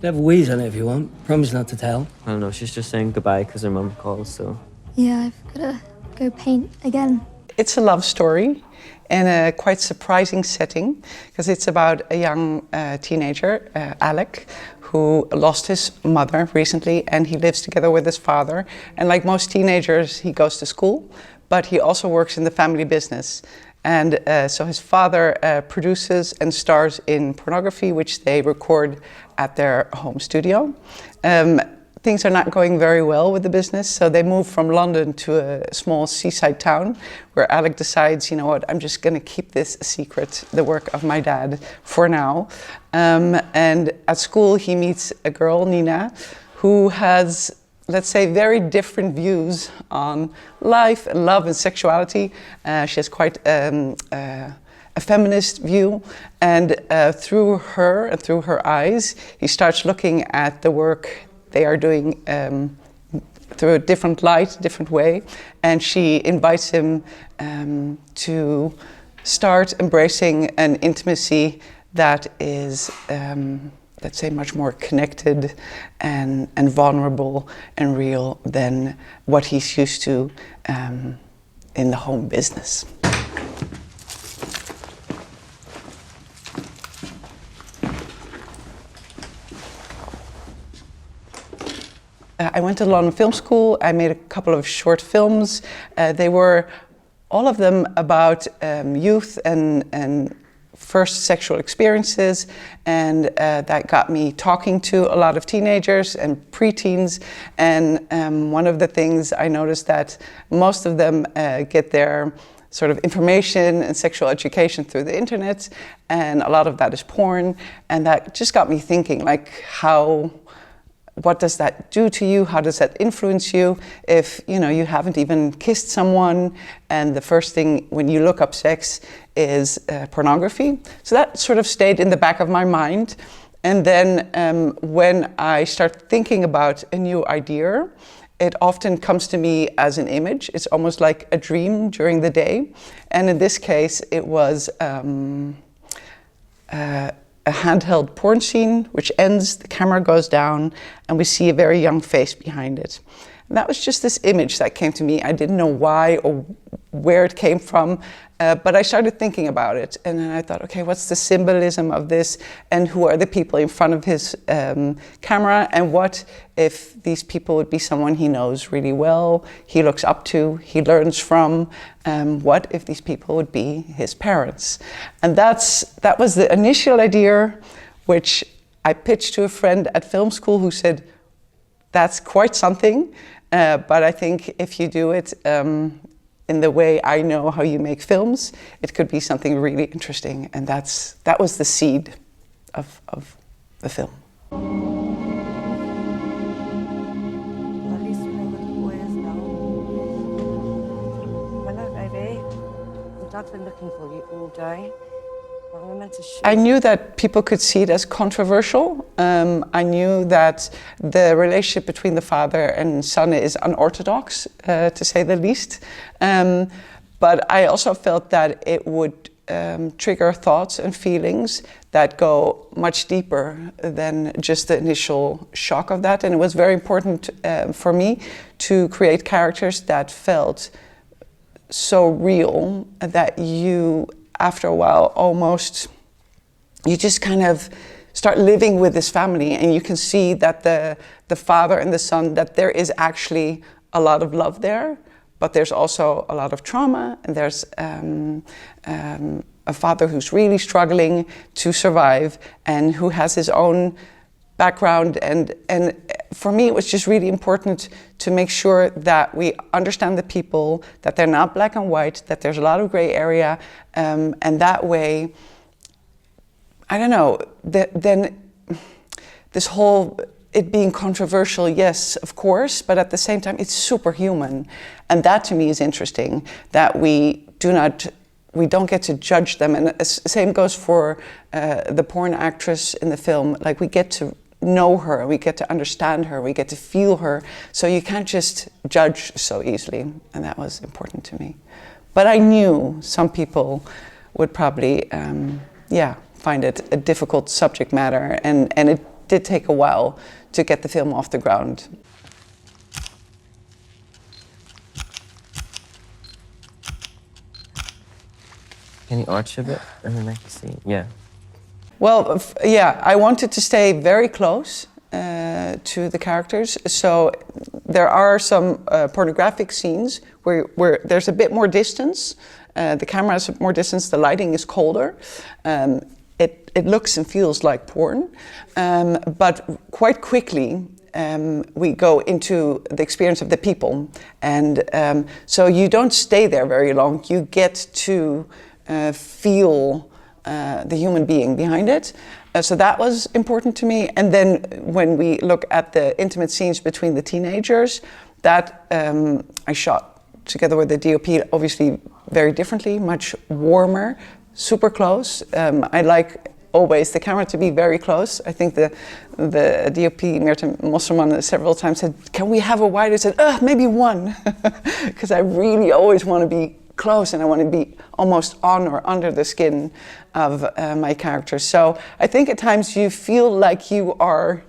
Have a wheeze on it if you want. Promise not to tell. I don't know, she's just saying goodbye because her mum calls, so... Yeah, I've gotta go paint again. It's a love story in a quite surprising setting, because it's about a young teenager, Alec, who lost his mother recently, and he lives together with his father. And like most teenagers, he goes to school, but he also works in the family business. And so his father produces and stars in pornography, which they record at their home studio. Things are not going very well with the business, so they move from London to a small seaside town where Alec decides, you know what, I'm just gonna keep this a secret, the work of my dad, for now. And at school he meets a girl, Nina, who has, let's say, very different views on life and love and sexuality. She has quite a feminist view, and through her and through her eyes, he starts looking at the work they are doing through a different light, different way, and she invites him to start embracing an intimacy that is, let's say, much more connected and vulnerable and real than what he's used to in the home business. I went to London Film School. I made a couple of short films. They were, all of them, about youth and first sexual experiences, and that got me talking to a lot of teenagers and preteens. And one of the things I noticed that most of them get their sort of information and sexual education through the internet, and a lot of that is porn. And that just got me thinking, like, what does that do to you? How does that influence you if, you know, you haven't even kissed someone and the first thing when you look up sex is pornography? So that sort of stayed in the back of my mind. And then when I start thinking about a new idea, it often comes to me as an image. It's almost like a dream during the day. And in this case, it was a handheld porn scene, which ends, the camera goes down, and we see a very young face behind it. And that was just this image that came to me. I didn't know why or where it came from, but I started thinking about it. And then I thought, okay, what's the symbolism of this? And who are the people in front of his camera? And what if these people would be someone he knows really well, he looks up to, he learns from? What if these people would be his parents? And that was the initial idea, which I pitched to a friend at film school who said, that's quite something, but I think if you do it in the way I know how you make films, it could be something really interesting. And that was the seed of the film. Hello, baby. Dad's been looking for you all day. Well, we're meant to shoot. I knew that people could see it as controversial. I knew that the relationship between the father and son is unorthodox, to say the least. But I also felt that it would trigger thoughts and feelings that go much deeper than just the initial shock of that. And it was very important for me to create characters that felt so real that you, after a while, almost, you just kind of start living with this family, and you can see that the father and the son, that there is actually a lot of love there, but there's also a lot of trauma, and there's a father who's really struggling to survive and who has his own background. And for me, it was just really important to make sure that we understand the people, that they're not black and white, that there's a lot of gray area, and that way, I don't know, then this whole, it being controversial, yes, of course, but at the same time, it's superhuman. And that to me is interesting, that we don't get to judge them. And the same goes for the porn actress in the film. Like, we get to know her, we get to understand her, we get to feel her. So you can't just judge so easily. And that was important to me. But I knew some people would probably, find it a difficult subject matter. And it did take a while to get the film off the ground. Can you arch a bit and then I can see? Yeah. Well, yeah, I wanted to stay very close to the characters. So there are some pornographic scenes where there's a bit more distance. The camera has more distance, the lighting is colder. It looks and feels like porn. But quite quickly, we go into the experience of the people. And so you don't stay there very long. You get to feel the human being behind it. So that was important to me. And then when we look at the intimate scenes between the teenagers, that I shot together with the DOP, obviously very differently, much warmer, super close. I like always the camera to be very close. I think the DOP, Meerten Mosselman, several times said, "Can we have a wide?" I said, maybe one, because I really always want to be close and I want to be almost on or under the skin of my characters. So I think at times you feel like you are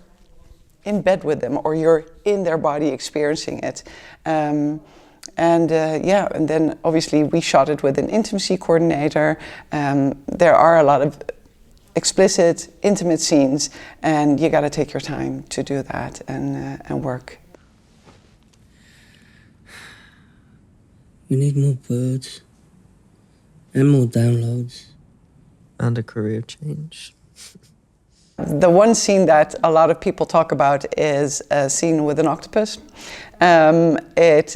in bed with them or you're in their body experiencing it. And then obviously we shot it with an intimacy coordinator. There are a lot of explicit, intimate scenes, and you got to take your time to do that and work. We need more birds and more downloads. And a career change. The one scene that a lot of people talk about is a scene with an octopus. It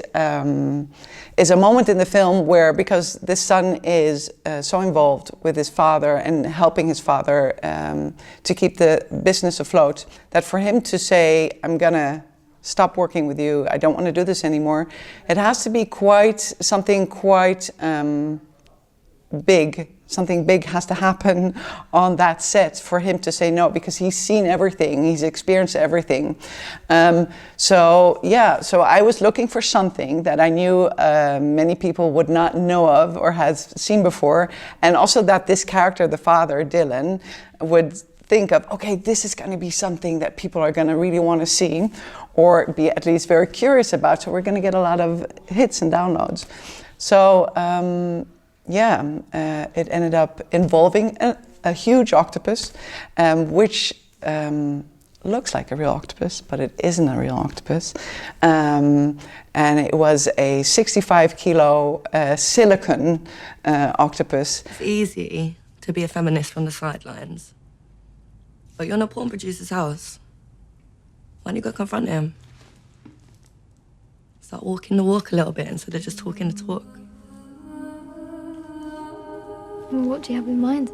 is a moment in the film where, because this son is so involved with his father and helping his father to keep the business afloat, that for him to say, "I'm gonna stop working with you, I don't want to do this anymore," it has to be something quite big. Something big has to happen on that set for him to say no, because he's seen everything, he's experienced everything. So I was looking for something that I knew many people would not know of or has seen before, and also that this character, the father, Dylan, would think of, okay, this is going to be something that people are going to really want to see, or be at least very curious about, so we're going to get a lot of hits and downloads. So it ended up involving a huge octopus, which looks like a real octopus, but it isn't a real octopus. And it was a 65-kilo silicone octopus. It's easy to be a feminist from the sidelines, but you're in a porn producer's house. Why don't you go confront him? Start walking the walk a little bit instead of just talking the talk. What do you have in mind?